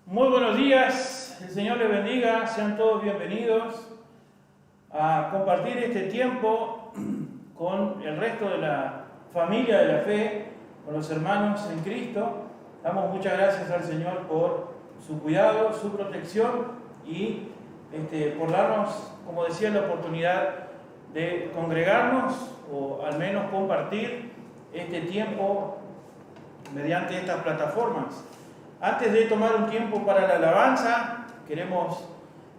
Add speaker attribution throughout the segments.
Speaker 1: Muy buenos días, el Señor les bendiga, sean todos bienvenidos a compartir este tiempo con el resto de la familia de la fe, con los hermanos en Cristo. Damos muchas gracias al Señor por su cuidado, su protección y por darnos, como decía, la oportunidad de congregarnos o al menos compartir este tiempo mediante estas plataformas. Antes de tomar un tiempo para la alabanza, queremos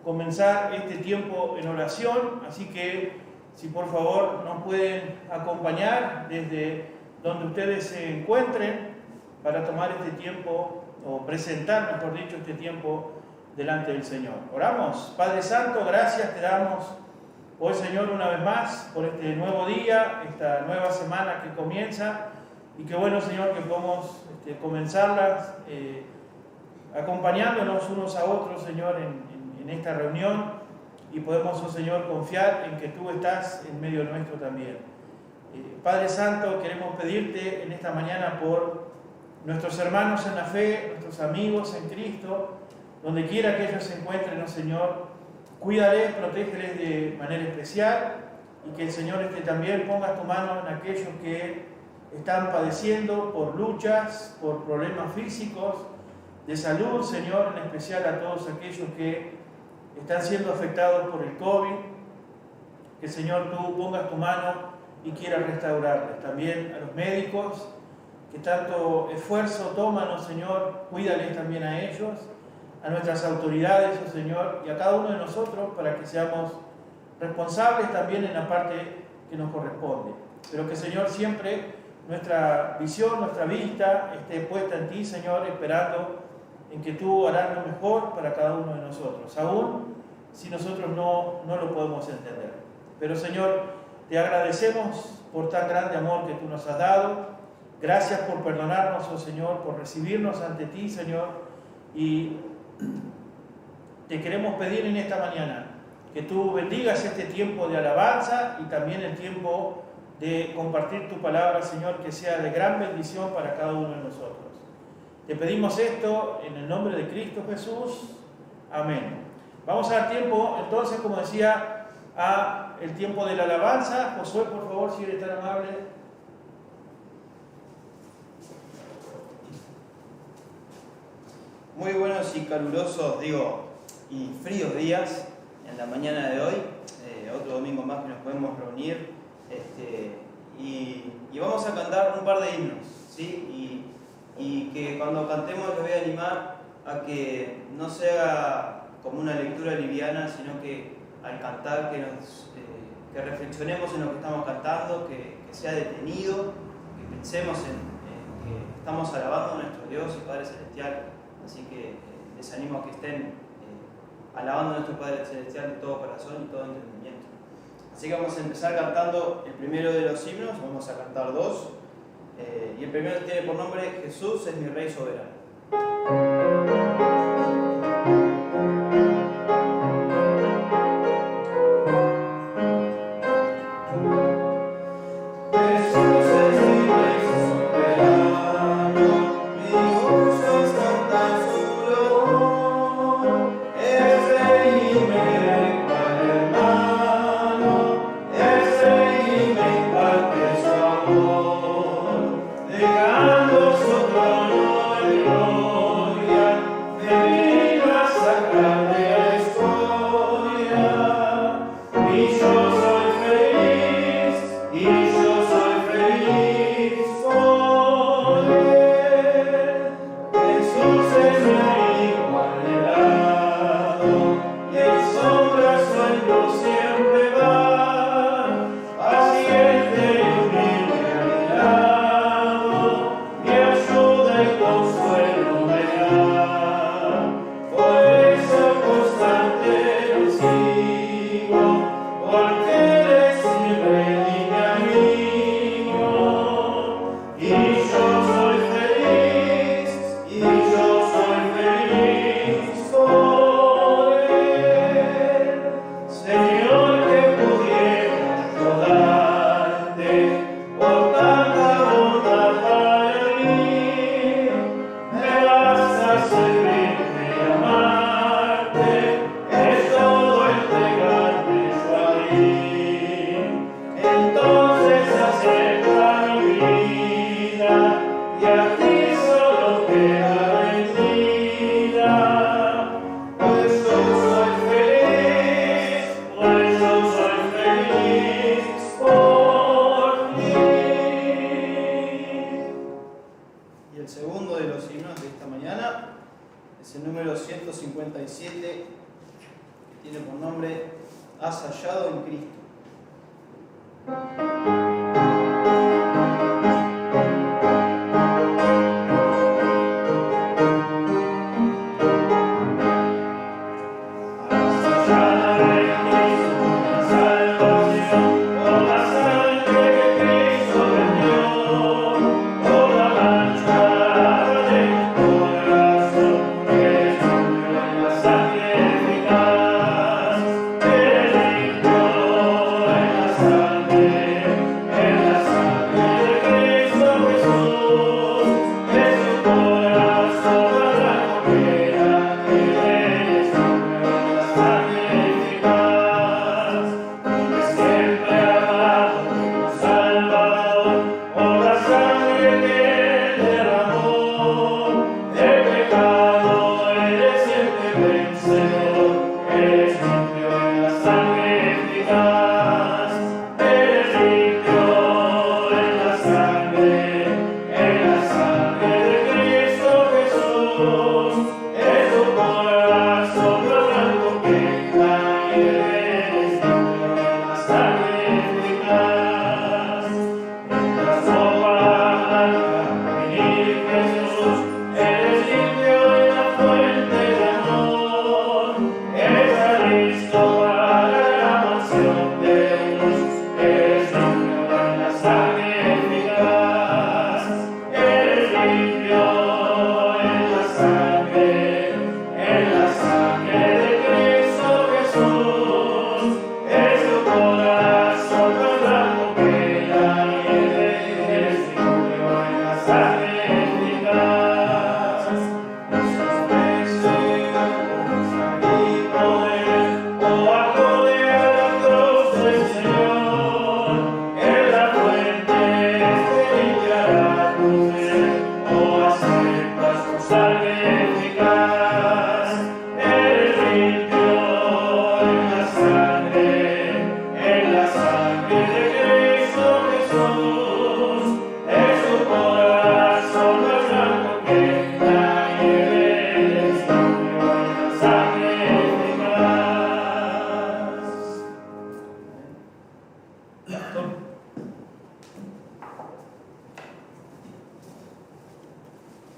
Speaker 1: comenzar este tiempo en oración, así que si por favor nos pueden acompañar desde donde ustedes se encuentren para tomar este tiempo, o presentar, mejor dicho, este tiempo delante del Señor. Oramos. Padre Santo, gracias te damos hoy, Señor, una vez más por este nuevo día, esta nueva semana que comienza, y qué bueno, Señor, que podamos comenzarlas acompañándonos unos a otros, Señor, en esta reunión, y podemos, oh Señor, confiar en que tú estás en medio nuestro también. Padre Santo, queremos pedirte en esta mañana por nuestros hermanos en la fe, nuestros amigos en Cristo, donde quiera que ellos se encuentren, oh Señor, cuídales, protégeles de manera especial, y que el Señor también ponga tu mano en aquellos que están padeciendo por luchas, por problemas físicos, de salud, Señor, en especial a todos aquellos que están siendo afectados por el COVID, que, Señor, tú pongas tu mano y quieras restaurarles. También a los médicos que tanto esfuerzo toman, oh Señor, cuídales también a ellos, a nuestras autoridades, oh Señor, y a cada uno de nosotros para que seamos responsables también en la parte que nos corresponde. Pero que, Señor, siempre nuestra visión, nuestra vista esté puesta en ti, Señor, esperando en que tú harás lo mejor para cada uno de nosotros, aún si nosotros no lo podemos entender. Pero, Señor, te agradecemos por tan grande amor que tú nos has dado. Gracias por perdonarnos, oh Señor, por recibirnos ante ti, Señor, y te queremos pedir en esta mañana que tú bendigas este tiempo de alabanza y también el tiempo de compartir tu palabra, Señor, que sea de gran bendición para cada uno de nosotros. Te pedimos esto en el nombre de Cristo Jesús. Amén. Vamos a dar tiempo, entonces, como decía, a el tiempo de la alabanza. Josué, por favor, si eres tan amable.
Speaker 2: Muy buenos y calurosos, y fríos días en la mañana de hoy. Otro domingo más que nos podemos reunir. Y vamos a cantar un par de himnos, ¿sí? Y que cuando cantemos les voy a animar a que no sea como una lectura liviana, sino que al cantar que reflexionemos en lo que estamos cantando, que sea detenido, que pensemos en que estamos alabando a nuestro Dios y Padre Celestial. Así que les animo a que estén alabando a nuestro Padre Celestial de todo corazón y todo entendimiento. Así que vamos a empezar cantando el primero de los himnos, vamos a cantar dos. Y el primero tiene por nombre Jesús es mi Rey soberano. Jesús es mi Rey soberano, mi gozo. himnos de esta mañana. Es el número 157, que tiene por nombre Has hallado en Cristo.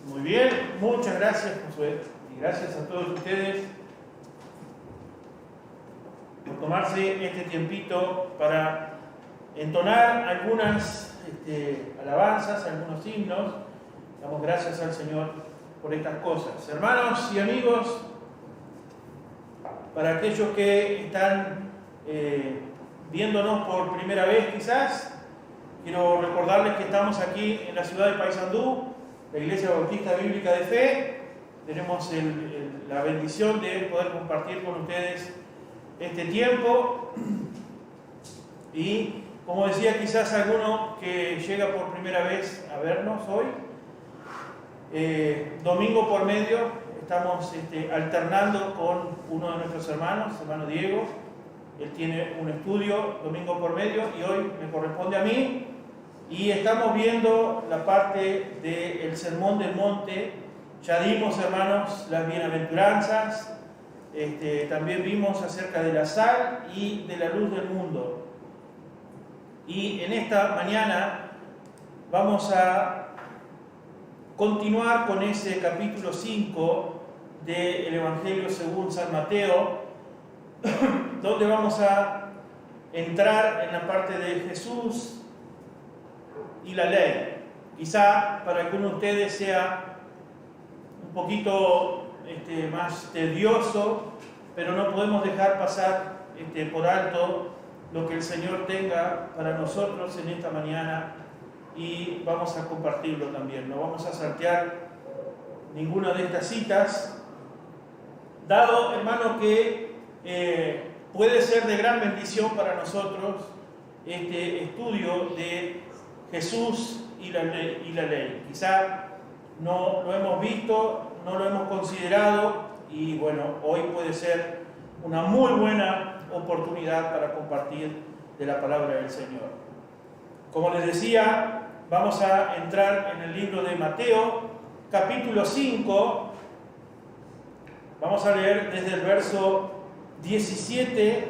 Speaker 1: Muy bien, muchas gracias, Josué, y gracias a todos ustedes por tomarse este tiempito para entonar algunas alabanzas, algunos himnos. Damos gracias al Señor por estas cosas. Hermanos y amigos, para aquellos que están viéndonos por primera vez quizás, quiero recordarles que estamos aquí en la ciudad de Paysandú, la Iglesia Bautista Bíblica de Fe. Tenemos la bendición de poder compartir con ustedes este tiempo. Y como decía quizás alguno que llega por primera vez a vernos hoy, domingo por medio estamos alternando con uno de nuestros hermanos, hermano Diego. Él tiene un estudio domingo por medio y hoy me corresponde a mí. Y estamos viendo la parte del Sermón del Monte. Ya dimos, hermanos, las bienaventuranzas. También vimos acerca de la sal y de la luz del mundo. Y en esta mañana vamos a continuar con ese capítulo 5 del Evangelio según San Mateo, donde vamos a entrar en la parte de Jesús y la ley. Quizá para algunos de ustedes sea un poquito más tedioso, pero no podemos dejar pasar por alto lo que el Señor tenga para nosotros en esta mañana, y vamos a compartirlo también. No vamos a saltear ninguna de estas citas, dado, hermano, que puede ser de gran bendición para nosotros este estudio de Jesús y la ley. Quizá no lo hemos visto, no lo hemos considerado, y bueno, hoy puede ser una muy buena oportunidad para compartir de la palabra del Señor. Como les decía, vamos a entrar en el libro de Mateo, capítulo 5, vamos a leer desde el verso 17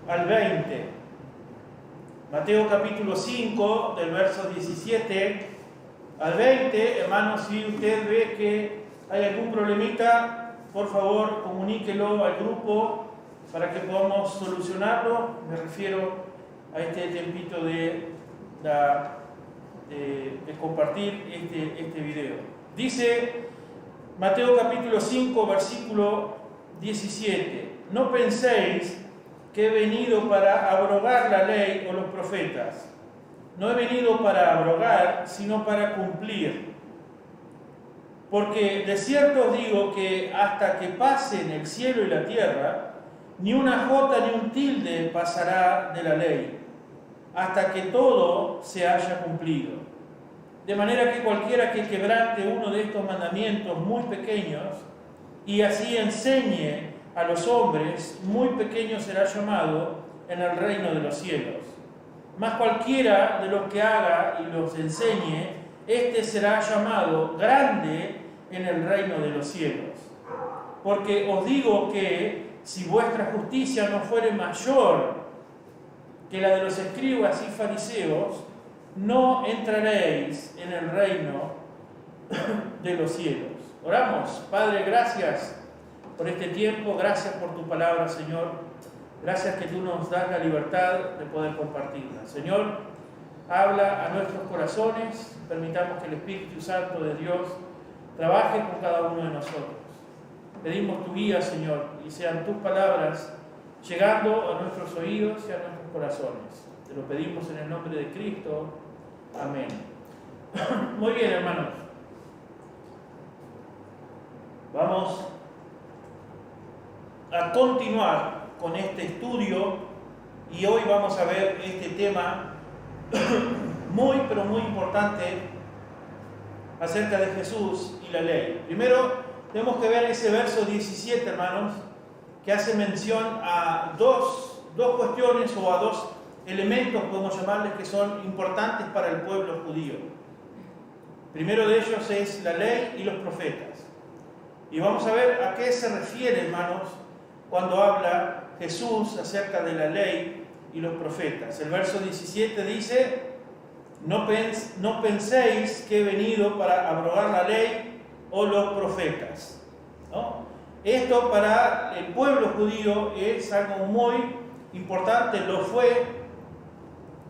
Speaker 1: al 20. Mateo capítulo 5, del verso 17 al 20. Hermanos, si usted ve que hay algún problemita, por favor comuníquelo al grupo para que podamos solucionarlo. Me refiero a este tiempito de compartir este video. Dice Mateo capítulo 5, versículo 17: no penséis que he venido para abrogar la ley o los profetas. No he venido para abrogar, sino para cumplir. Porque de cierto os digo que hasta que pasen el cielo y la tierra, ni una jota ni un tilde pasará de la ley, hasta que todo se haya cumplido. De manera que cualquiera que quebrante uno de estos mandamientos muy pequeños y así enseñe a los hombres, muy pequeño será llamado en el reino de los cielos. Mas cualquiera de los que haga y los enseñe, éste será llamado grande en el reino de los cielos. Porque os digo que si vuestra justicia no fuere mayor que la de los escribas y fariseos, no entraréis en el reino de los cielos. Oramos. Padre, gracias por este tiempo, gracias por tu palabra, Señor. Gracias que tú nos das la libertad de poder compartirla. Señor, habla a nuestros corazones, permitamos que el Espíritu Santo de Dios trabaje con cada uno de nosotros. Pedimos tu guía, Señor, y sean tus palabras llegando a nuestros oídos y a nuestros corazones. Te lo pedimos en el nombre de Cristo. Amén. Muy bien, hermanos. Vamos a continuar con este estudio y hoy vamos a ver este tema muy, pero muy importante acerca de Jesús y la ley. Primero, tenemos que ver ese verso 17, hermanos, que hace mención a dos cuestiones o a dos elementos, podemos llamarles, que son importantes para el pueblo judío. Primero de ellos es la ley y los profetas. Y vamos a ver a qué se refiere, hermanos, cuando habla Jesús acerca de la ley y los profetas. El verso 17 dice: no penséis que he venido para abrogar la ley o los profetas. ¿No? Esto para el pueblo judío es algo muy importante, lo fue,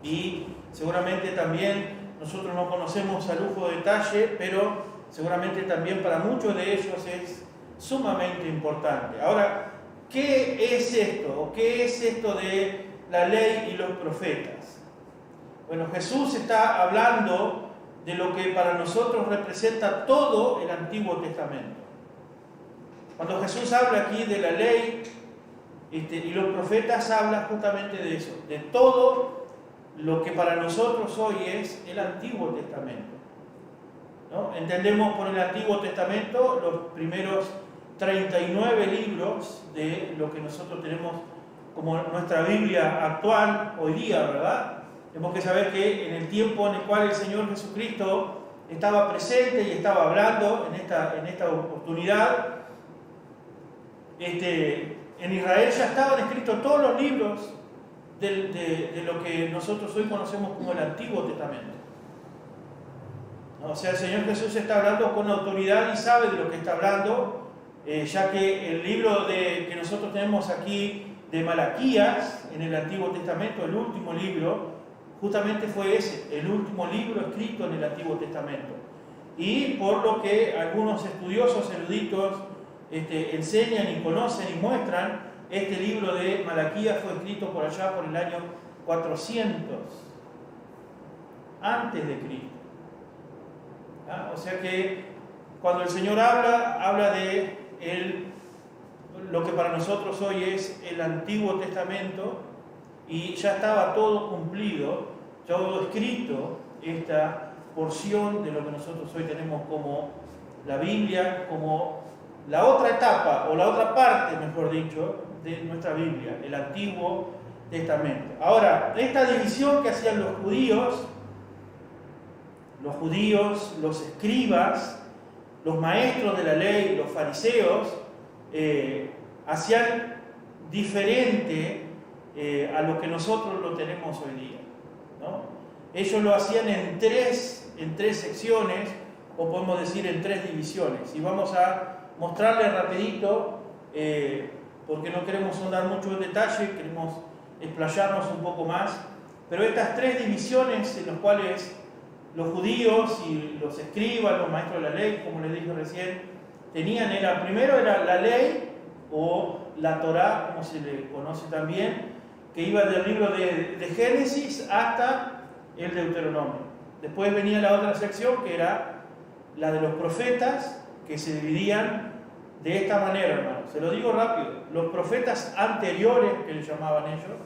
Speaker 1: y seguramente también nosotros no conocemos a lujo de detalle, pero seguramente también para muchos de ellos es sumamente importante. Ahora, ¿qué es esto? ¿Qué es esto de la ley y los profetas? Bueno, Jesús está hablando de lo que para nosotros representa todo el Antiguo Testamento. Cuando Jesús habla aquí de la ley y los profetas, habla justamente de eso, de todo lo que para nosotros hoy es el Antiguo Testamento. ¿No? Entendemos por el Antiguo Testamento los primeros 39 libros de lo que nosotros tenemos como nuestra Biblia actual hoy día, ¿verdad? Tenemos que saber que en el tiempo en el cual el Señor Jesucristo estaba presente y estaba hablando en esta oportunidad, en Israel ya estaban escritos todos los libros de lo que nosotros hoy conocemos como el Antiguo Testamento. O sea, el Señor Jesús está hablando con autoridad y sabe de lo que está hablando, ya que el libro que nosotros tenemos aquí de Malaquías en el Antiguo Testamento, el último libro, justamente fue ese, el último libro escrito en el Antiguo Testamento. Y por lo que algunos estudiosos eruditos enseñan y conocen y muestran, este libro de Malaquías fue escrito por allá por el año 400 antes de Cristo. O sea que cuando el Señor habla de lo que para nosotros hoy es el Antiguo Testamento, y ya estaba todo cumplido, todo escrito, esta porción de lo que nosotros hoy tenemos como la Biblia, como la otra etapa, o la otra parte, mejor dicho, de nuestra Biblia, el Antiguo Testamento. Ahora, esta división que hacían los judíos los judíos, los escribas, los maestros de la ley, los fariseos, hacían diferente a lo que nosotros lo tenemos hoy día, ¿no? Ellos lo hacían en tres secciones, o podemos decir en tres divisiones. Y vamos a mostrarles rapidito, porque no queremos ahondar mucho en detalle, queremos explayarnos un poco más. Pero estas tres divisiones en las cuales los judíos y los escribas, los maestros de la ley, como les dije recién, tenían, primero era la ley o la Torá, como se le conoce también, que iba del libro de Génesis hasta el Deuteronomio. Después venía la otra sección, que era la de los profetas, que se dividían de esta manera, hermanos. Se lo digo rápido: los profetas anteriores, que le llamaban ellos,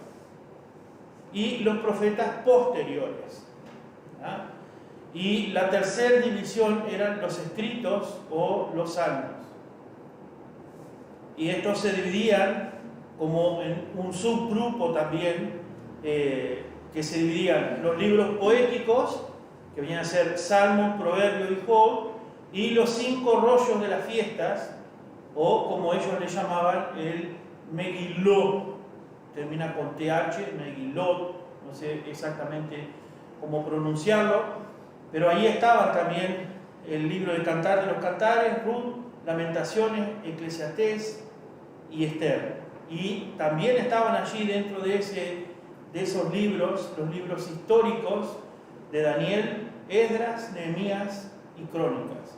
Speaker 1: y los profetas posteriores. ¿Ah? Y la tercera división eran los escritos o los salmos. Y estos se dividían como en un subgrupo también, que se dividían los libros poéticos, que venían a ser Salmos, Proverbios y Job, y los 5 rollos de las fiestas, o como ellos le llamaban, el Megilot. Termina con TH, Megilot, no sé exactamente cómo pronunciarlo, pero ahí estaban también el libro de Cantar de los Cantares, Ruth, Lamentaciones, Eclesiastés y Esther. Y también estaban allí dentro de esos libros, los libros históricos de Daniel, Esdras, Nehemías y Crónicas.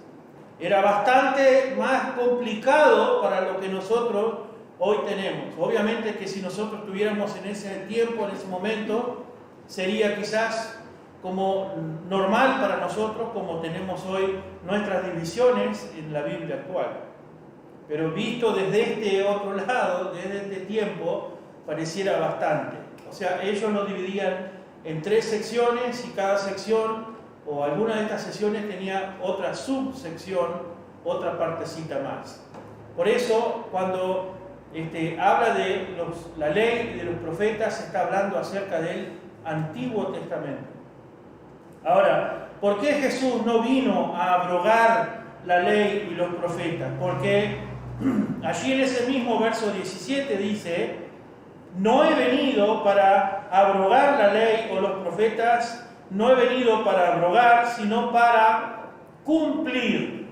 Speaker 1: Era bastante más complicado para lo que nosotros hoy tenemos. Obviamente que si nosotros estuviéramos en ese tiempo, en ese momento, sería quizás como normal para nosotros, como tenemos hoy nuestras divisiones en la Biblia actual. Pero visto desde este otro lado, desde este tiempo, pareciera bastante. O sea, ellos lo dividían en 3 secciones, y cada sección o alguna de estas secciones tenía otra subsección, otra partecita más. Por eso, cuando habla de la ley y de los profetas, está hablando acerca del Antiguo Testamento. Ahora, ¿por qué Jesús no vino a abrogar la ley y los profetas? Porque allí en ese mismo verso 17 dice: no he venido para abrogar la ley o los profetas, no he venido para abrogar, sino para cumplir.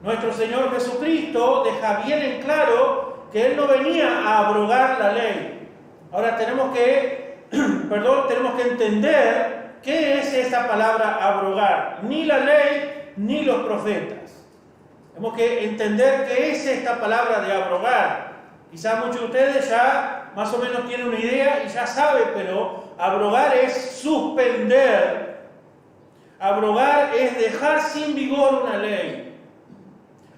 Speaker 1: Nuestro Señor Jesucristo deja bien en claro que Él no venía a abrogar la ley. Ahora tenemos que entender qué es esa palabra abrogar. Ni la ley ni los profetas. Tenemos que entender qué es esta palabra de abrogar. Quizás muchos de ustedes ya más o menos tienen una idea y ya saben, pero abrogar es suspender. Abrogar es dejar sin vigor una ley.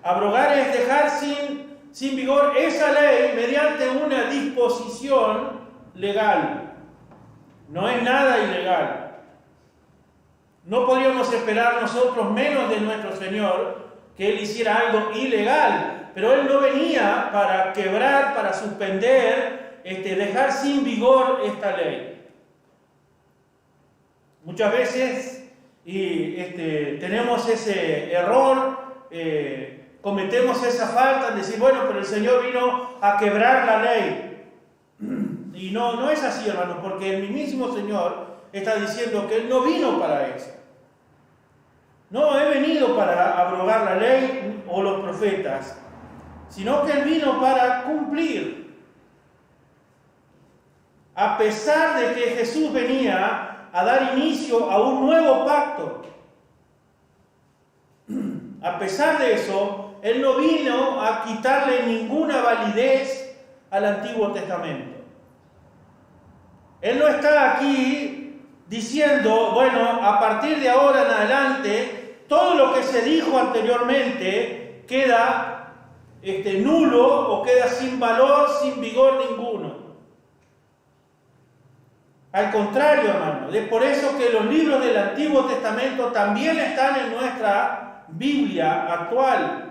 Speaker 1: Abrogar es dejar sin vigor esa ley mediante una disposición legal. No es nada ilegal. No podríamos esperar nosotros menos de nuestro Señor que Él hiciera algo ilegal, pero Él no venía para quebrar, para suspender, dejar sin vigor esta ley. Muchas veces tenemos ese error, cometemos esa falta en decir, bueno, pero el Señor vino a quebrar la ley. Y no es así, hermanos, porque el mismo Señor está diciendo que Él no vino para eso. No he venido para abrogar la ley o los profetas, sino que Él vino para cumplir. A pesar de que Jesús venía a dar inicio a un nuevo pacto, a pesar de eso, Él no vino a quitarle ninguna validez al Antiguo Testamento. Él no está aquí diciendo, bueno, a partir de ahora en adelante, todo lo que se dijo anteriormente queda nulo o queda sin valor, sin vigor ninguno. Al contrario, hermano, es por eso que los libros del Antiguo Testamento también están en nuestra Biblia actual.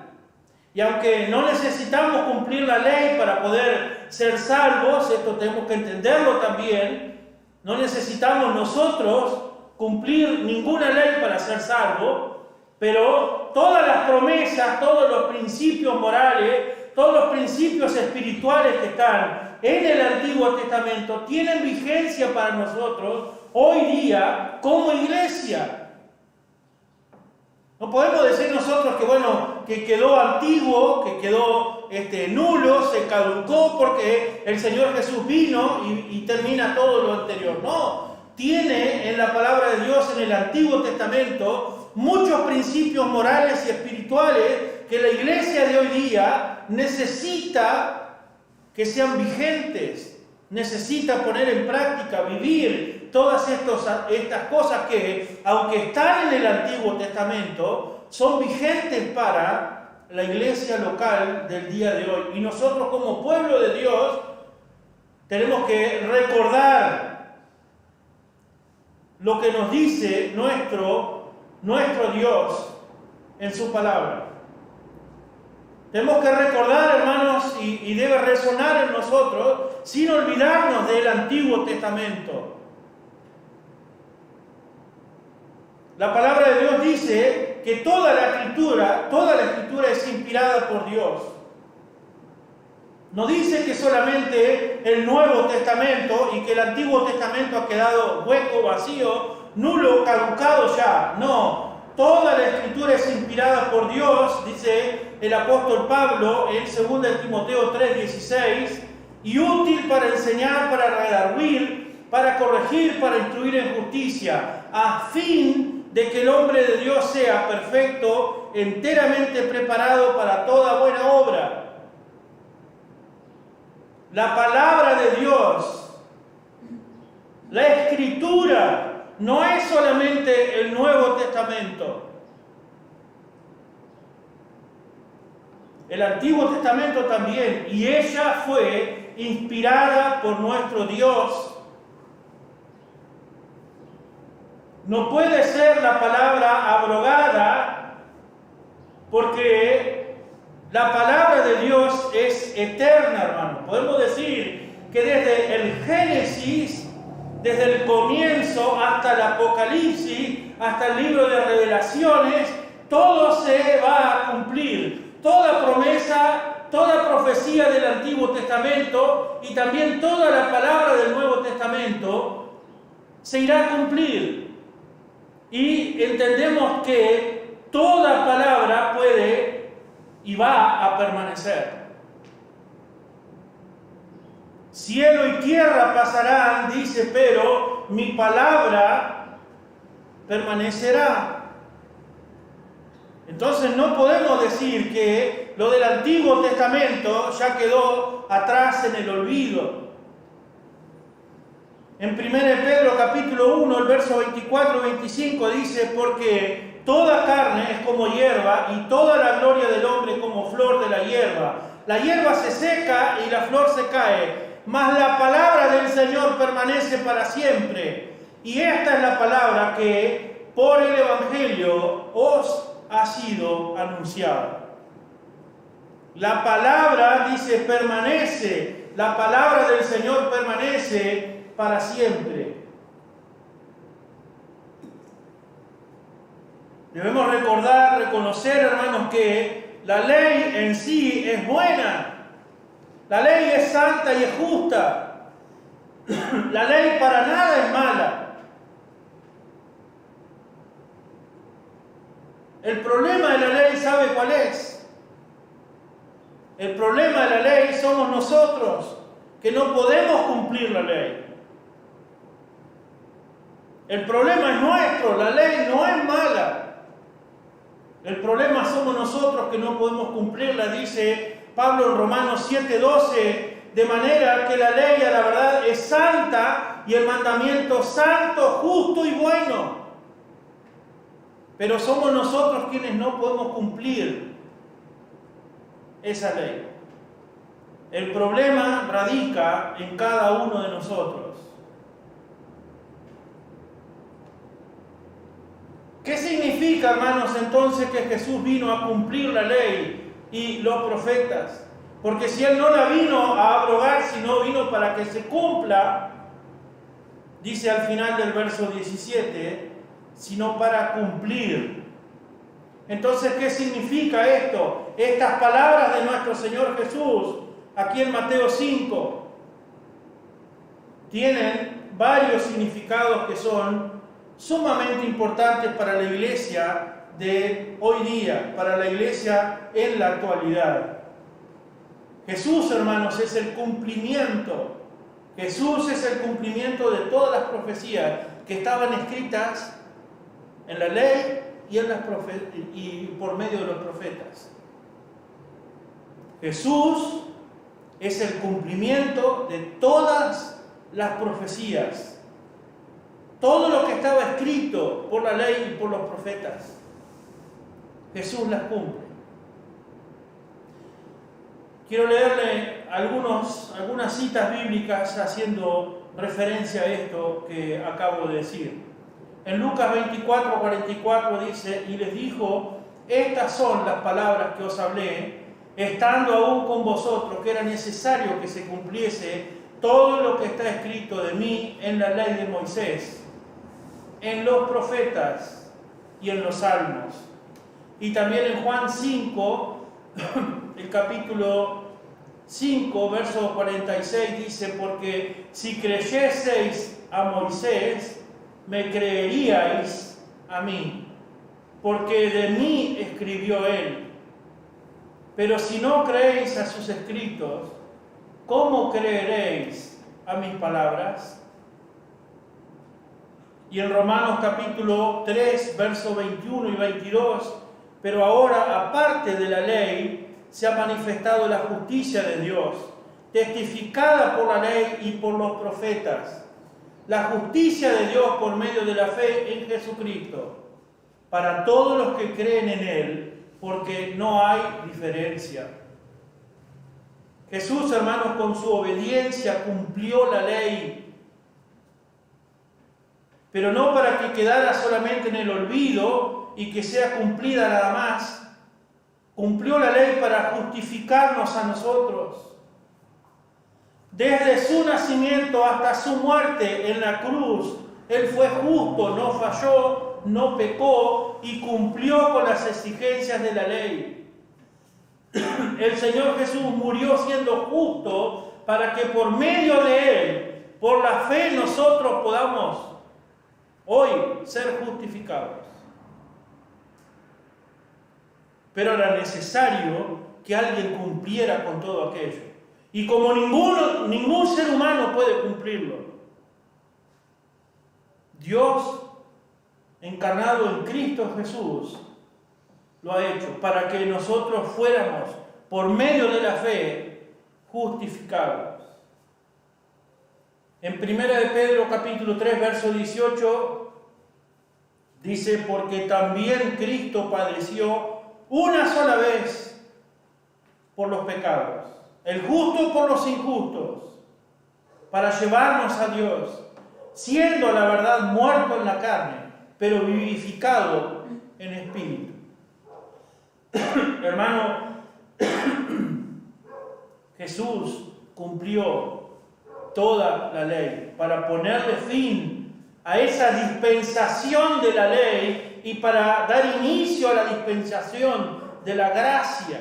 Speaker 1: Y aunque no necesitamos cumplir la ley para poder ser salvos, esto tenemos que entenderlo también, no necesitamos nosotros cumplir ninguna ley para ser salvo, pero todas las promesas, todos los principios morales, todos los principios espirituales que están en el Antiguo Testamento tienen vigencia para nosotros hoy día como iglesia. No podemos decir nosotros que bueno, que quedó antiguo, que quedó nulo, se caducó porque el Señor Jesús vino y termina todo lo anterior. No, tiene en la palabra de Dios, en el Antiguo Testamento, muchos principios morales y espirituales que la iglesia de hoy día necesita que sean vigentes, necesita poner en práctica, vivir todas estas cosas que, aunque están en el Antiguo Testamento, son vigentes para la iglesia local del día de hoy. Y nosotros como pueblo de Dios tenemos que recordar lo que nos dice nuestro Dios en su palabra. Tenemos que recordar, hermanos, y debe resonar en nosotros, sin olvidarnos del Antiguo Testamento. La palabra de Dios dice que toda la escritura es inspirada por Dios. No dice que solamente el Nuevo Testamento y que el Antiguo Testamento ha quedado hueco, vacío, nulo, caducado ya. No, toda la escritura es inspirada por Dios, dice el apóstol Pablo en 2 Timoteo 3:16, y útil para enseñar, para redarguir, para corregir, para instruir en justicia, a fin de que el hombre de Dios sea perfecto, enteramente preparado para toda buena obra. La palabra de Dios, la Escritura, no es solamente el Nuevo Testamento. El Antiguo Testamento también, y ella fue inspirada por nuestro Dios. No puede ser la palabra abrogada, porque la palabra de Dios es eterna, hermano. Podemos decir que desde el Génesis, desde el comienzo hasta el Apocalipsis, hasta el libro de Revelaciones, todo se va a cumplir. Toda promesa, toda profecía del Antiguo Testamento y también toda la palabra del Nuevo Testamento se irá a cumplir. Y entendemos que toda palabra puede y va a permanecer. Cielo y tierra pasarán, dice, pero mi palabra permanecerá. Entonces no podemos decir que lo del Antiguo Testamento ya quedó atrás en el olvido. En 1 Pedro capítulo 1, el verso 24 y 25 dice, porque toda carne es como hierba y toda la gloria del hombre como flor de la hierba. La hierba se seca y la flor se cae, mas la palabra del Señor permanece para siempre. Y esta es la palabra que por el Evangelio os ha sido anunciada. La palabra, dice, permanece. La palabra del Señor permanece para siempre. Debemos recordar, reconocer, hermanos, que la ley en sí es buena. La ley es santa y es justa. La ley para nada es mala. El problema de la ley, ¿sabe cuál es? El problema de la ley somos nosotros, que no podemos cumplir la ley. El problema es nuestro, la ley no es mala. El problema somos nosotros que no podemos cumplirla, dice Pablo en Romanos 7:12, de manera que la ley a la verdad es santa y el mandamiento santo, justo y bueno. Pero somos nosotros quienes no podemos cumplir esa ley. El problema radica en cada uno de nosotros. ¿Qué significa, hermanos, entonces que Jesús vino a cumplir la ley y los profetas? Porque si Él no la vino a abrogar, sino vino para que se cumpla, dice al final del verso 17, sino para cumplir. Entonces, ¿qué significa esto? Estas palabras de nuestro Señor Jesús, aquí en Mateo 5, tienen varios significados que son sumamente importantes para la iglesia de hoy día, para la iglesia en la actualidad. Jesús, hermanos, es el cumplimiento. Jesús es el cumplimiento de todas las profecías que estaban escritas en la ley y por medio de los profetas. Jesús es el cumplimiento de todas las profecías. Todo lo que estaba escrito por la ley y por los profetas, Jesús las cumple. Quiero leerle algunas citas bíblicas haciendo referencia a esto que acabo de decir. En Lucas 24:44 dice: y les dijo, estas son las palabras que os hablé, estando aún con vosotros, que era necesario que se cumpliese todo lo que está escrito de mí en la ley de Moisés, en los profetas y en los salmos. Y también en Juan 5, el capítulo 5, verso 46 dice: porque si creyeseis a Moisés, me creeríais a mí, porque de mí escribió él. Pero si no creéis a sus escritos, ¿cómo creeréis a mis palabras? Y en Romanos capítulo 3, verso 21 y 22, pero ahora, aparte de la ley, se ha manifestado la justicia de Dios, testificada por la ley y por los profetas. La justicia de Dios por medio de la fe en Jesucristo, para todos los que creen en Él, porque no hay diferencia. Jesús, hermanos, con su obediencia cumplió la ley, pero no para que quedara solamente en el olvido y que sea cumplida nada más. Cumplió la ley para justificarnos a nosotros. Desde su nacimiento hasta su muerte en la cruz, Él fue justo, no falló, no pecó y cumplió con las exigencias de la ley. El Señor Jesús murió siendo justo para que por medio de Él, por la fe, nosotros podamos hoy ser justificados. Pero era necesario que alguien cumpliera con todo aquello. Y como ningún ser humano puede cumplirlo, Dios, encarnado en Cristo Jesús, lo ha hecho para que nosotros fuéramos, por medio de la fe, justificados. En 1 de Pedro capítulo 3, verso 18, dice: porque también Cristo padeció una sola vez por los pecados, el justo por los injustos, para llevarnos a Dios, siendo la verdad muerto en la carne, pero vivificado en espíritu. Hermano, Jesús cumplió toda la ley para ponerle fin a esa dispensación de la ley y para dar inicio a la dispensación de la gracia.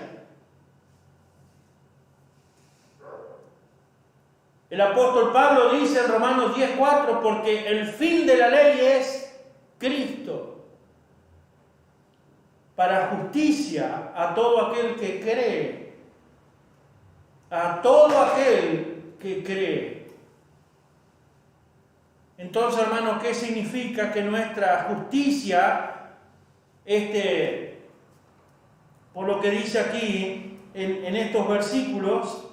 Speaker 1: El apóstol Pablo dice en Romanos 10:4: porque el fin de la ley es Cristo, para justicia a todo aquel que cree. A todo aquel que cree. Entonces, hermanos, ¿qué significa que nuestra justicia, por lo que dice aquí en estos versículos,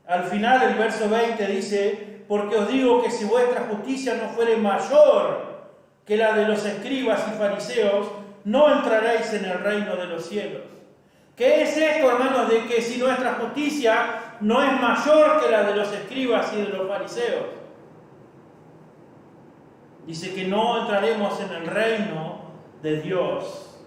Speaker 1: al final el verso 20 dice: porque os digo que si vuestra justicia no fuere mayor que la de los escribas y fariseos, no entraréis en el reino de los cielos. ¿Qué es esto, hermanos, de que si nuestra justicia no es mayor que la de los escribas y de los fariseos? Dice que no entraremos en el reino de Dios.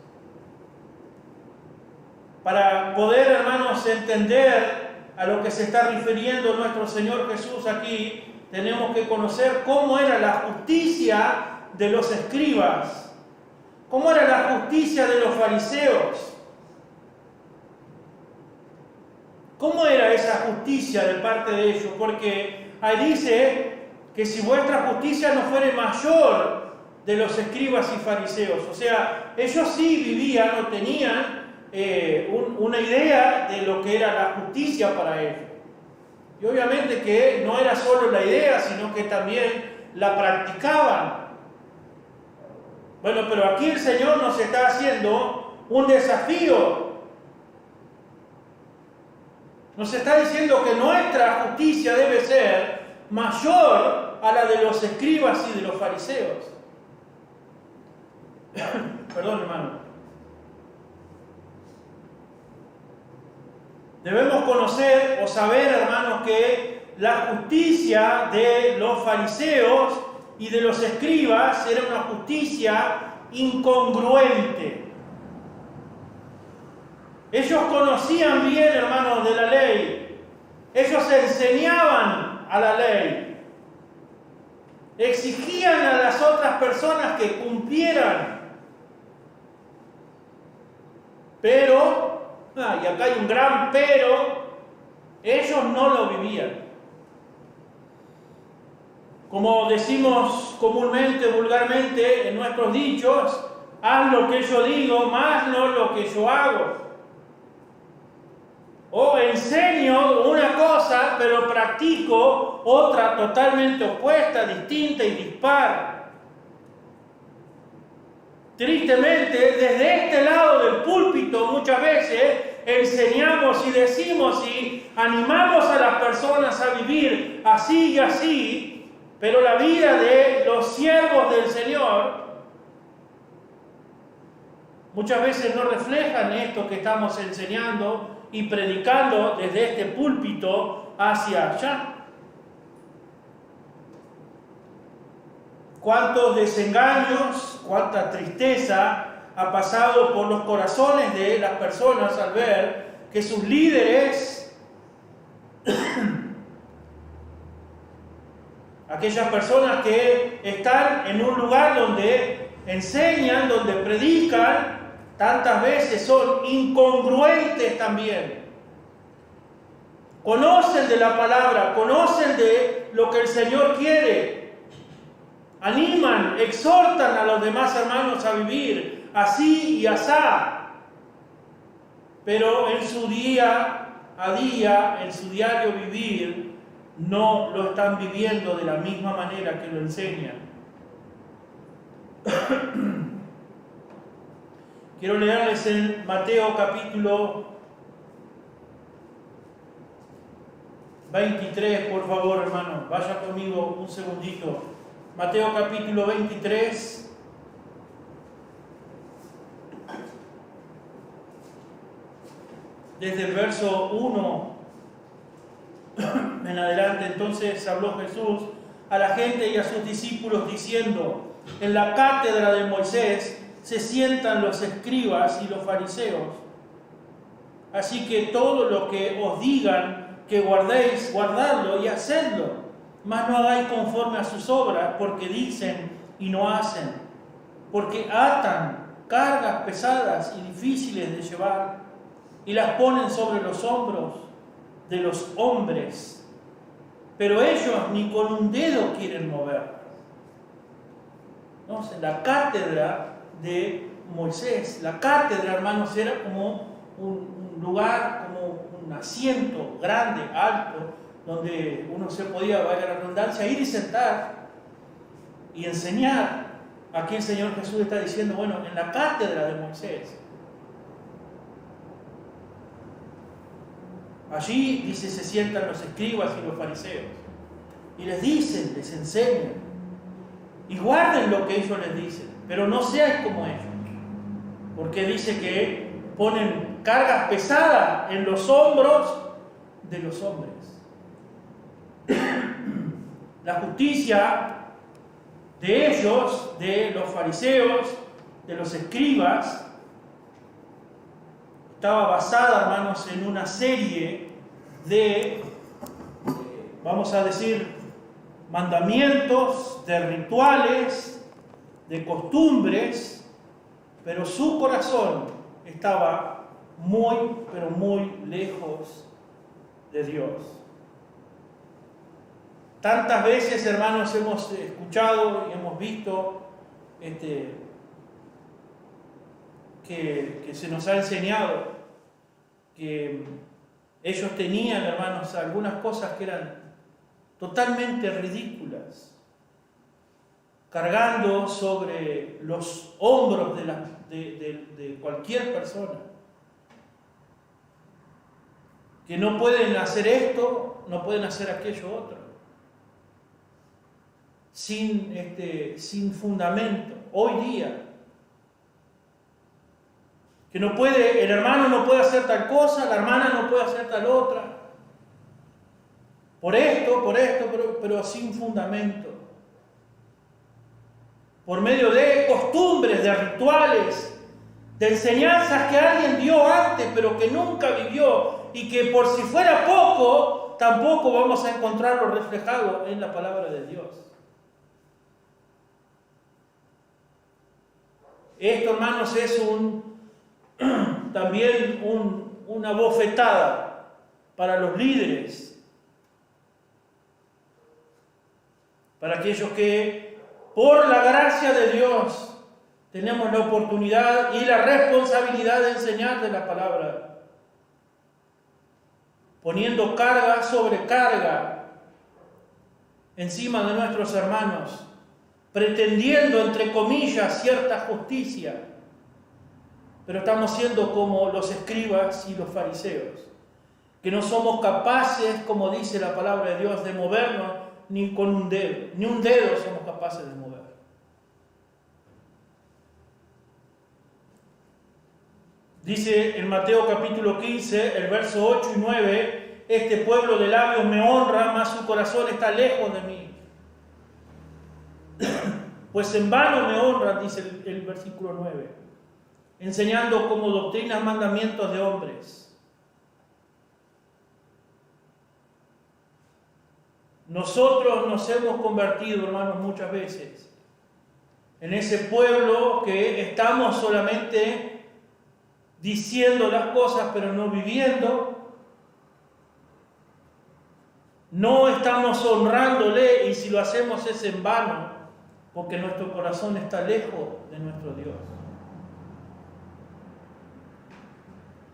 Speaker 1: Para poder, hermanos, entender a lo que se está refiriendo nuestro Señor Jesús aquí, tenemos que conocer cómo era la justicia de los escribas, cómo era la justicia de los fariseos, cómo era esa justicia de parte de ellos, porque ahí dice que si vuestra justicia no fuere mayor de los escribas y fariseos, o sea, ellos sí vivían o tenían una idea de lo que era la justicia para ellos. Y obviamente que no era solo la idea, sino que también la practicaban. Bueno, pero aquí el Señor nos está haciendo un desafío. Nos está diciendo que nuestra justicia debe ser mayor a la de los escribas y de los fariseos. Perdón, hermano. Debemos conocer o saber, hermanos, que la justicia de los fariseos y de los escribas era una justicia incongruente. Ellos conocían bien, hermanos, de la ley. Ellos enseñaban a la ley. Exigían a las otras personas que cumplieran. Pero, y acá hay un gran pero, ellos no lo vivían. Como decimos comúnmente, vulgarmente, en nuestros dichos, haz lo que yo digo, más no lo que yo hago. O enseño una cosa, pero practico otra totalmente opuesta, distinta y dispar. Tristemente, desde este lado del púlpito muchas veces enseñamos y decimos y animamos a las personas a vivir así y así, pero la vida de los siervos del Señor muchas veces no reflejan esto que estamos enseñando y predicando desde este púlpito hacia allá. Cuántos desengaños, cuánta tristeza ha pasado por los corazones de las personas al ver que sus líderes, aquellas personas que están en un lugar donde enseñan, donde predican, tantas veces son incongruentes también. Conocen de la palabra, conocen de lo que el Señor quiere. Animan, exhortan a los demás hermanos a vivir así y asá. Pero en su día a día, en su diario vivir, no lo están viviendo de la misma manera que lo enseñan. Quiero leerles en Mateo capítulo 23, por favor, hermano. Vaya conmigo un segundito. Mateo capítulo 23. Desde el verso 1 en adelante, entonces habló Jesús a la gente y a sus discípulos diciendo: en la cátedra de Moisés se sientan los escribas y los fariseos. Así que todo lo que os digan que guardéis, guardadlo y hacedlo, mas no hagáis conforme a sus obras, porque dicen y no hacen, porque atan cargas pesadas y difíciles de llevar y las ponen sobre los hombros de los hombres, pero ellos ni con un dedo quieren mover. ¿No? La cátedra de Moisés, la cátedra, hermanos, era como un lugar, como un asiento grande, alto, donde uno se podía, valga la redundancia, ir y sentar y enseñar. Aquí el Señor Jesús está diciendo, bueno, en la cátedra de Moisés. Allí, dice, se sientan los escribas y los fariseos. Y les dicen, les enseñan. Y guarden lo que ellos les dicen, pero no sean como ellos. Porque dice que ponen cargas pesadas en los hombros de los hombres. La justicia de ellos, de los fariseos, de los escribas, estaba basada, hermanos, en una serie de, vamos a decir, mandamientos, de rituales, de costumbres, pero su corazón estaba muy, pero muy lejos de Dios. Tantas veces, hermanos, hemos escuchado y hemos visto que se nos ha enseñado que ellos tenían, hermanos, algunas cosas que eran totalmente ridículas, cargando sobre los hombros de cualquier persona, que no pueden hacer esto, no pueden hacer aquello otro, sin fundamento. Hoy día, que el hermano no puede hacer tal cosa, la hermana no puede hacer tal otra, por esto, pero sin fundamento. Por medio de costumbres, de rituales, de enseñanzas que alguien dio antes, pero que nunca vivió, y que por si fuera poco, tampoco vamos a encontrarlo reflejado en la palabra de Dios. Esto, hermanos, es también una bofetada para los líderes, para aquellos que por la gracia de Dios tenemos la oportunidad y la responsabilidad de enseñar de la palabra, poniendo carga sobre carga encima de nuestros hermanos, pretendiendo, entre comillas, cierta justicia, pero estamos siendo como los escribas y los fariseos, que no somos capaces, como dice la palabra de Dios, de movernos ni con un dedo, ni un dedo somos capaces de mover. Dice en Mateo capítulo 15, el verso 8 y 9, este pueblo de labios me honra, mas su corazón está lejos de mí. Pues en vano me honran, dice el versículo 9, enseñando como doctrinas mandamientos de hombres. Nosotros nos hemos convertido, hermanos, muchas veces en ese pueblo que estamos solamente diciendo las cosas, pero no viviendo. No estamos honrándole, y si lo hacemos es en vano, porque nuestro corazón está lejos de nuestro Dios.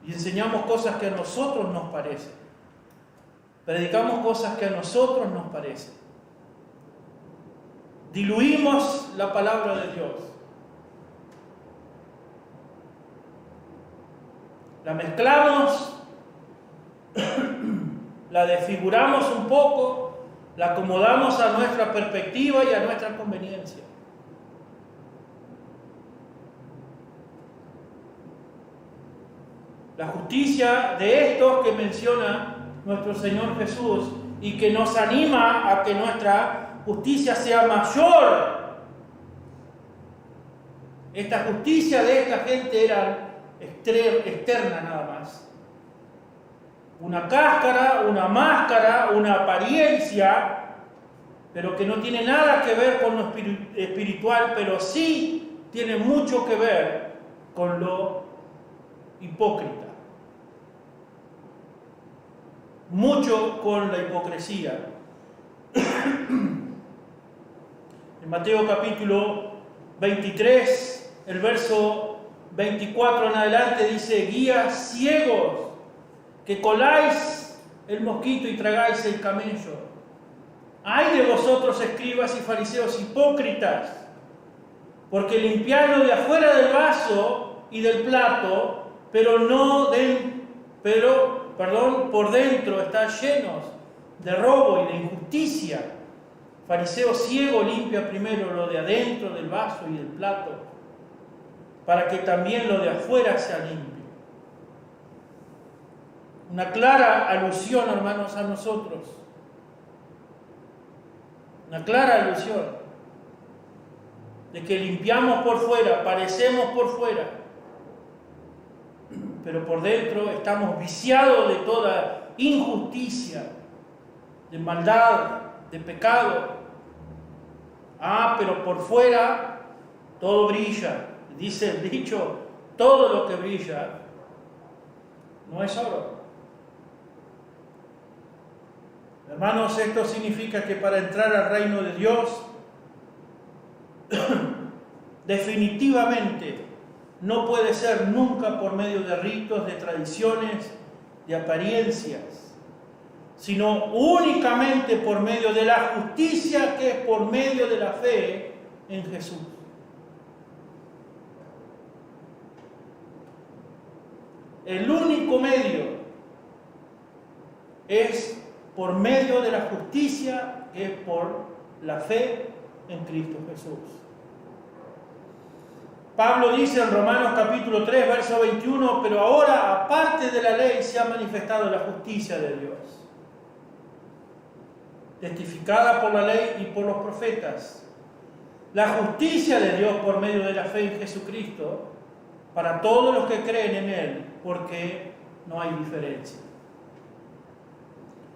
Speaker 1: Y enseñamos cosas que a nosotros nos parecen. Predicamos cosas que a nosotros nos parecen. Diluimos la palabra de Dios. La mezclamos, la desfiguramos un poco, la acomodamos a nuestra perspectiva y a nuestra conveniencia. La justicia de estos que menciona nuestro Señor Jesús y que nos anima a que nuestra justicia sea mayor. Esta justicia de esta gente era externa nada más. Una cáscara, una máscara, una apariencia, pero que no tiene nada que ver con lo espiritual, pero sí tiene mucho que ver con lo hipócrita. Mucho con la hipocresía. En Mateo capítulo 23, el verso 24 en adelante dice: guías ciegos, que coláis el mosquito y tragáis el camello. Ay de vosotros, escribas y fariseos hipócritas, porque limpiáis lo de afuera del vaso y del plato, pero por dentro están llenos de robo y de injusticia. Fariseo ciego, limpia primero lo de adentro del vaso y del plato, para que también lo de afuera sea limpio. Una clara alusión, hermanos, a nosotros. Una clara alusión de que limpiamos por fuera, parecemos por fuera, pero por dentro estamos viciados de toda injusticia, de maldad, de pecado. Pero por fuera todo brilla. Dice el dicho, todo lo que brilla no es oro. Hermanos, esto significa que para entrar al reino de Dios, definitivamente no puede ser nunca por medio de ritos, de tradiciones, de apariencias, sino únicamente por medio de la justicia, que es por medio de la fe en Jesús. El único medio es por medio de la justicia, que es por la fe en Cristo Jesús. Pablo dice en Romanos capítulo 3, verso 21, pero ahora, aparte de la ley, se ha manifestado la justicia de Dios, testificada por la ley y por los profetas. La justicia de Dios por medio de la fe en Jesucristo, para todos los que creen en Él, porque no hay diferencia.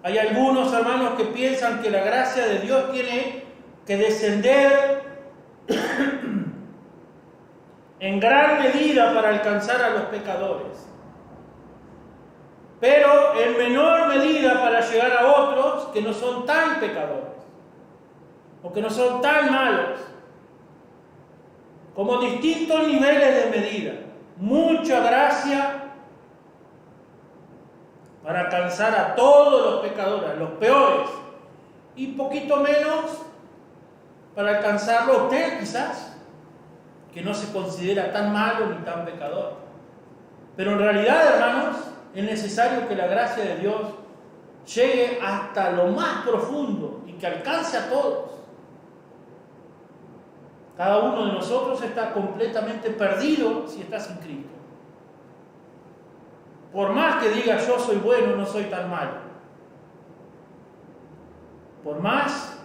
Speaker 1: Hay algunos hermanos que piensan que la gracia de Dios tiene que descender en gran medida para alcanzar a los pecadores, pero en menor medida para llegar a otros que no son tan pecadores o que no son tan malos, como distintos niveles de medida. Mucha gracia para alcanzar a todos los pecadores, a los peores, y poquito menos para alcanzarlo a usted, quizás, que no se considera tan malo ni tan pecador. Pero en realidad, hermanos, es necesario que la gracia de Dios llegue hasta lo más profundo y que alcance a todos. Cada uno de nosotros está completamente perdido si está sin Cristo. Por más que diga yo soy bueno, no soy tan malo. Por más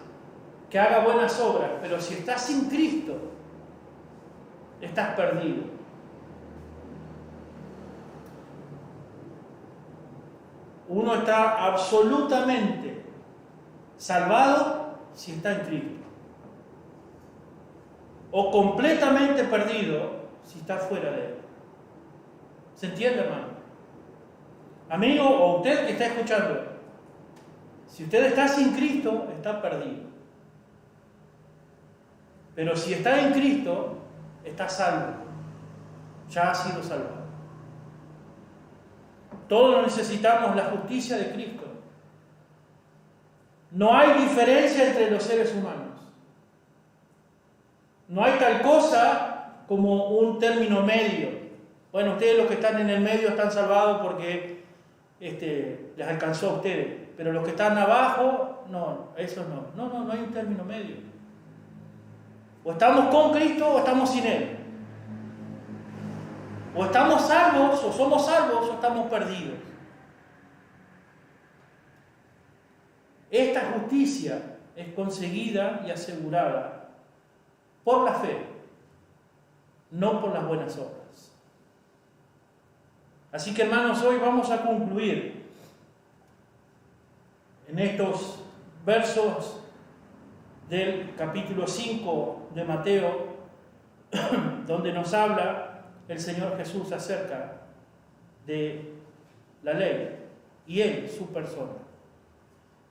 Speaker 1: que haga buenas obras, pero si estás sin Cristo, estás perdido. Uno está absolutamente salvado si está en Cristo, o completamente perdido si está fuera de Él. ¿Se entiende, hermano? Amigo o usted que está escuchando, si usted está sin Cristo, está perdido. Pero si está en Cristo, está salvo. Ya ha sido salvado. Todos necesitamos la justicia de Cristo. No hay diferencia entre los seres humanos. No hay tal cosa como un término medio. Bueno, ustedes los que están en el medio están salvados porque les alcanzó a ustedes. Pero los que están abajo, no, eso no. No hay un término medio. O estamos con Cristo o estamos sin Él. O estamos salvos, o somos salvos, o estamos perdidos. Esta justicia es conseguida y asegurada por la fe, no por las buenas obras. Así que, hermanos, hoy vamos a concluir en estos versos del capítulo 5 de Mateo, donde nos habla el Señor Jesús acerca de la ley y Él, su persona.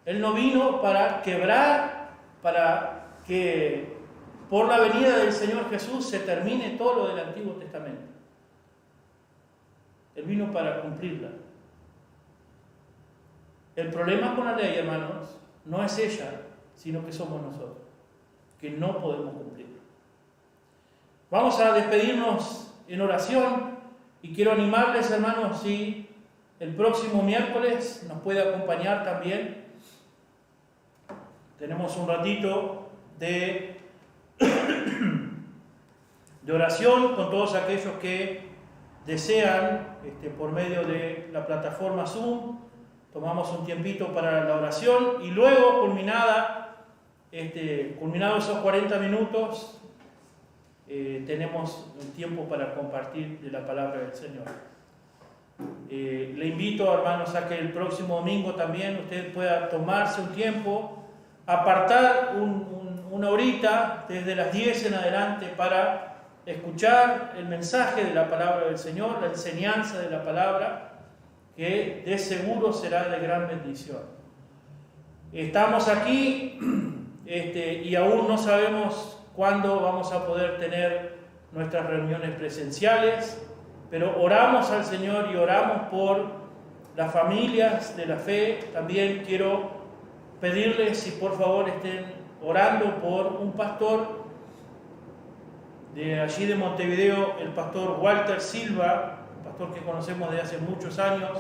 Speaker 1: Él no vino para quebrar, para que por la venida del Señor Jesús se termine todo lo del Antiguo Testamento. Él vino para cumplirla. El problema con la ley, hermanos, no es ella, sino que somos nosotros, que no podemos cumplirla. Vamos a despedirnos en oración y quiero animarles, hermanos, si el próximo miércoles nos puede acompañar también. Tenemos un ratito de oración con todos aquellos que desean, por medio de la plataforma Zoom. Tomamos un tiempito para la oración y luego, culminados esos 40 minutos, tenemos un tiempo para compartir de la palabra del Señor. Le invito, hermanos, a que el próximo domingo también usted pueda tomarse un tiempo, apartar un una horita desde las 10 en adelante para escuchar el mensaje de la palabra del Señor, la enseñanza de la palabra, que de seguro será de gran bendición. Estamos aquí y aún no sabemos cuándo vamos a poder tener nuestras reuniones presenciales, pero oramos al Señor y oramos por las familias de la fe. También quiero pedirles si por favor estén orando por un pastor de allí de Montevideo, el pastor Walter Silva, un pastor que conocemos de hace muchos años.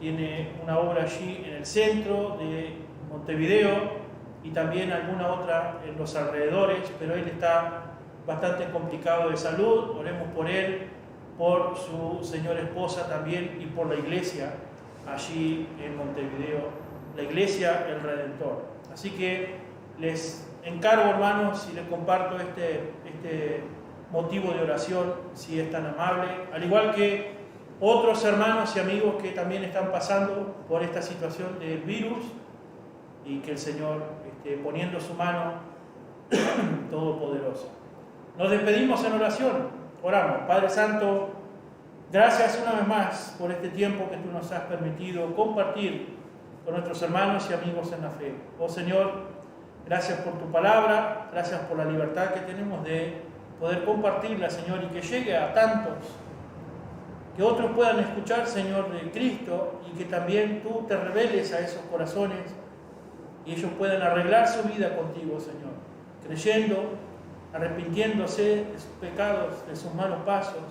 Speaker 1: Tiene una obra allí en el centro de Montevideo y también alguna otra en los alrededores, pero él está bastante complicado de salud. Oremos por él, por su señora esposa también y por la iglesia allí en Montevideo, la iglesia El Redentor. Así que les encargo, hermanos, y les comparto este motivo de oración, si es tan amable, al igual que otros hermanos y amigos que también están pasando por esta situación del virus, y que el Señor esté poniendo su mano todopoderosa. Nos despedimos en oración, oramos. Padre Santo, gracias una vez más por este tiempo que tú nos has permitido compartir con nuestros hermanos y amigos en la fe. Oh Señor, gracias por tu palabra, gracias por la libertad que tenemos de poder compartirla, Señor, y que llegue a tantos, que otros puedan escuchar, Señor, de Cristo, y que también tú te reveles a esos corazones y ellos puedan arreglar su vida contigo, Señor, creyendo, arrepintiéndose de sus pecados, de sus malos pasos,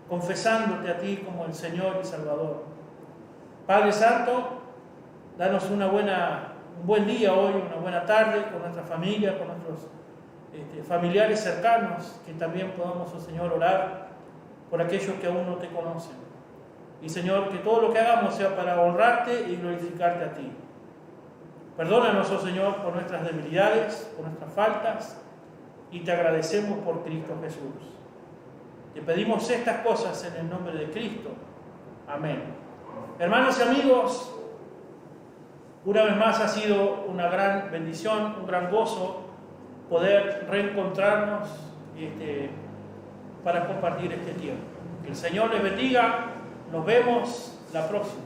Speaker 1: confesándote a ti como el Señor y Salvador. Padre Santo, danos un buen día hoy, una buena tarde con nuestra familia, con nuestros familiares cercanos, que también podamos, oh Señor, orar por aquellos que aún no te conocen. Y Señor, que todo lo que hagamos sea para honrarte y glorificarte a ti. Perdónanos, oh Señor, por nuestras debilidades, por nuestras faltas, y te agradecemos por Cristo Jesús. Te pedimos estas cosas en el nombre de Cristo. Amén. Hermanos y amigos, una vez más ha sido una gran bendición, un gran gozo poder reencontrarnos para compartir este tiempo. Que el Señor les bendiga. Nos vemos la próxima.